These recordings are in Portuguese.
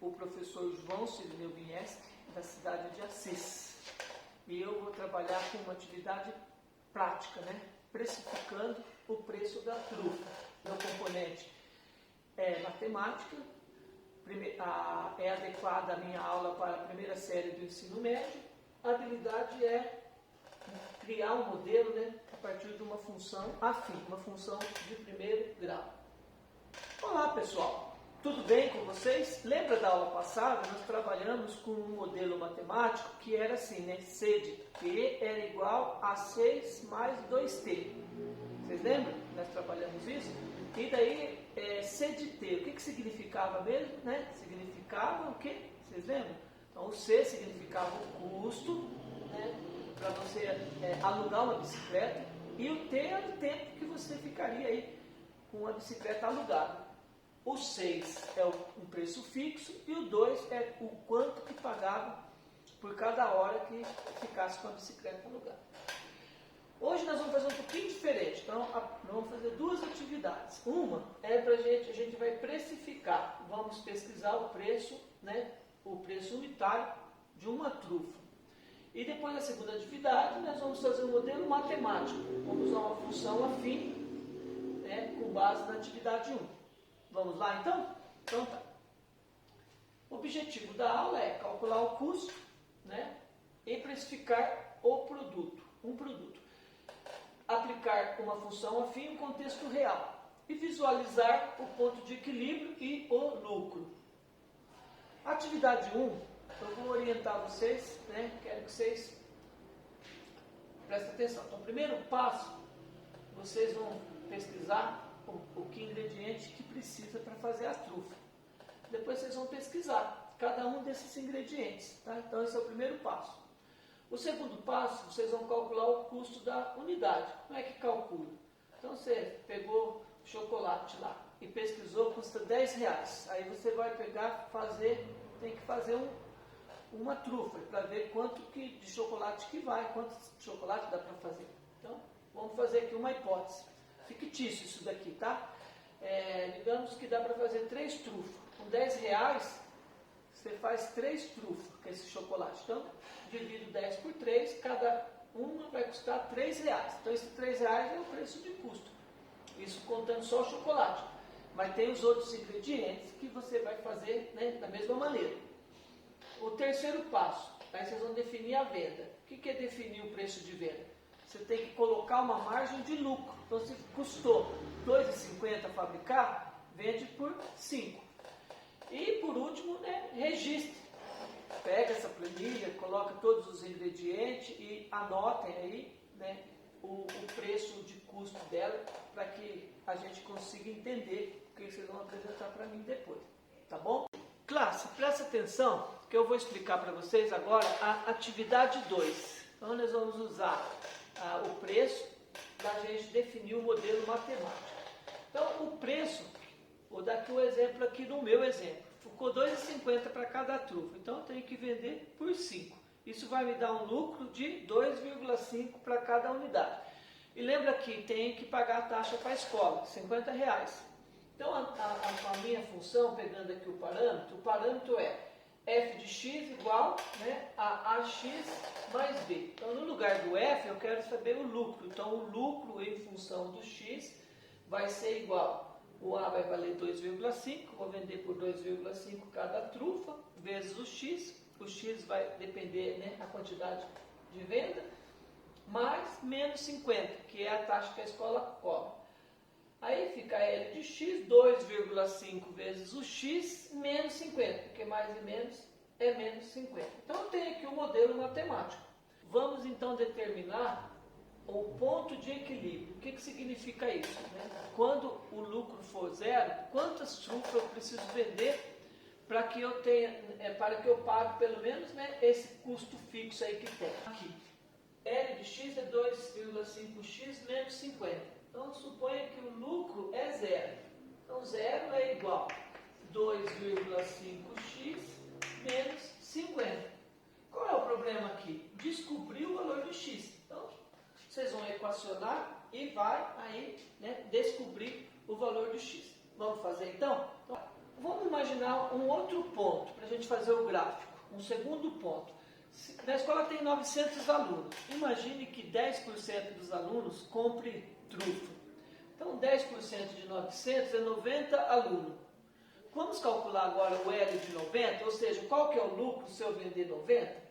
o professor João Cirineu Vinieski, da cidade de Assis. E eu vou trabalhar com uma atividade prática, né? Precificando o preço da trufa. Meu componente é matemática, é adequada a minha aula para a primeira série do ensino médio. A habilidade é criar um modelo, né, a partir de uma função afim, uma função de primeiro grau. Olá pessoal, tudo bem com vocês? Lembra da aula passada? Nós trabalhamos com um modelo matemático que era assim, né? C de T era igual a 6 mais 2T. Vocês lembram? Nós trabalhamos isso. E daí, C de T, o que significava mesmo? Né? Significava o quê? Vocês lembram? Então, o C significava o custo, né, para você alugar uma bicicleta, e o T era o tempo que você ficaria aí com a bicicleta alugada. O 6 é um preço fixo e o 2 é o quanto que pagava por cada hora que ficasse com a bicicleta alugada. Hoje nós vamos fazer um pouquinho diferente, então nós vamos fazer duas atividades. Uma é para a gente vai precificar, vamos pesquisar o preço, né, o preço unitário de uma trufa. E depois da segunda atividade nós vamos fazer um modelo matemático, vamos usar uma função afim, né, com base na atividade 1. Vamos lá então? Então tá. O objetivo da aula é calcular o custo, né, e precificar o produto, um produto. Aplicar uma função afim em contexto real e visualizar o ponto de equilíbrio e o lucro. Atividade 1, eu vou orientar vocês, né, quero que vocês prestem atenção. Então, primeiro passo, vocês vão pesquisar o que ingrediente que precisa para fazer a trufa. Depois vocês vão pesquisar cada um desses ingredientes, tá? Então esse é o primeiro passo. O segundo passo, vocês vão calcular o custo da unidade. Como é que calcula? Então você pegou o chocolate lá e pesquisou, custa R$10. Aí você vai pegar, tem que fazer uma trufa para ver quanto de chocolate que vai, quanto de chocolate dá para fazer. Então vamos fazer aqui uma hipótese. Fictício isso daqui, tá? Digamos que dá para fazer 3 trufas. Com R$10, você faz 3 trufas com esse chocolate. Então, divido 10 por 3, cada uma vai custar R$3. Então, esse R$3 é o preço de custo. Isso contando só o chocolate. Mas tem os outros ingredientes que você vai fazer, né, da mesma maneira. O terceiro passo, aí vocês vão definir a venda. O que é definir o preço de venda? Você tem que colocar uma margem de lucro. Então, se custou R$2,50 fabricar, vende por 5. E, por último, né, registre. Pega essa planilha, coloca todos os ingredientes e anotem aí, né, o preço de custo dela, para que a gente consiga entender o que vocês vão apresentar para mim depois. Tá bom? Classe, presta atenção, que eu vou explicar para vocês agora a atividade 2. Então, nós vamos usar o preço para a gente definir o modelo matemático. Então, o preço, vou dar aqui um exemplo aqui no meu exemplo. Ficou R$2,50 para cada trufa, então eu tenho que vender por 5. Isso vai me dar um lucro de 2,5 para cada unidade. E lembra que tem que pagar a taxa para a escola, R$50. Então, a minha função, pegando aqui o parâmetro é f de x igual, né, a ax mais b. Então, no lugar do f, eu quero saber o lucro. Então, o lucro em função do x vai ser igual. O a vai valer 2,5, vou vender por 2,5 cada trufa, vezes o x vai depender, né, a quantidade de venda, mais menos 50, que é a taxa que a escola cobra. Aí fica L de x, 2,5 vezes o x, menos 50, porque mais e menos é menos 50. Então eu tenho aqui o modelo matemático. Vamos então determinar o ponto de equilíbrio. O que significa isso, né? Quando o lucro for zero, quantas trufas eu preciso vender para que eu pague pelo menos, né, esse custo fixo aí que tem. Aqui, L de x é 2,5x menos 50. Então, suponha que o lucro é zero. Então, zero é igual a 2,5x menos 50. Qual é o problema aqui? Descobrir o valor do x. Então, vocês vão equacionar e vai aí, né, descobrir o valor do x. Vamos fazer então? O vamos imaginar um outro ponto para a gente fazer o gráfico, um segundo ponto. Na escola tem 900 alunos. Imagine que 10% dos alunos compre trufa. Então 10% de 900 é 90 alunos. Vamos calcular agora o L de 90, ou seja, qual que é o lucro se eu vender 90?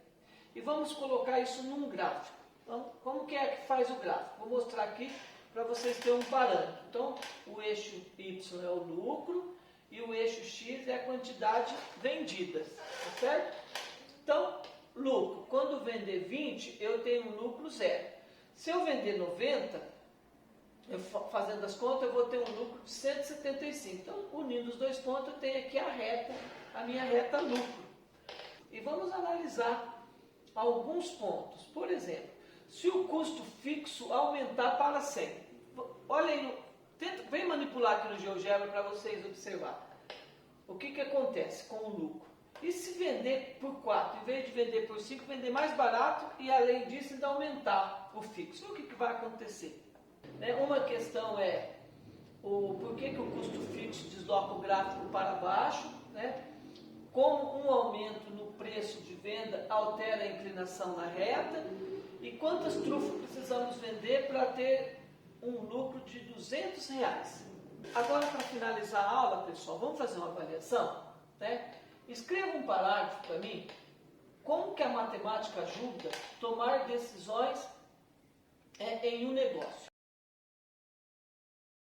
E vamos colocar isso num gráfico. Então, como que é que faz o gráfico? Vou mostrar aqui para vocês terem um parâmetro. Então, o eixo Y é o lucro e o eixo X é a quantidade vendida, tá certo? Então, lucro, quando vender 20, eu tenho um lucro zero. Se eu vender 90, fazendo as contas, eu vou ter um lucro de 175. Então, unindo os dois pontos, eu tenho aqui a minha reta lucro. E vamos analisar alguns pontos. Por exemplo, se o custo fixo aumentar para 100. Olha aí, vem manipular aqui no GeoGebra para vocês observar. O que acontece com o lucro? E se vender por 4, em vez de vender por 5, vender mais barato e além disso ainda aumentar o fixo? O que vai acontecer? Uma questão é por que o custo fixo desloca o gráfico para baixo, como um aumento no preço de venda altera a inclinação na reta e quantas trufas precisamos vender para ter um lucro de R$200. Agora, para finalizar a aula, pessoal, vamos fazer uma avaliação, Escreva um parágrafo para mim, como que a matemática ajuda a tomar decisões em um negócio.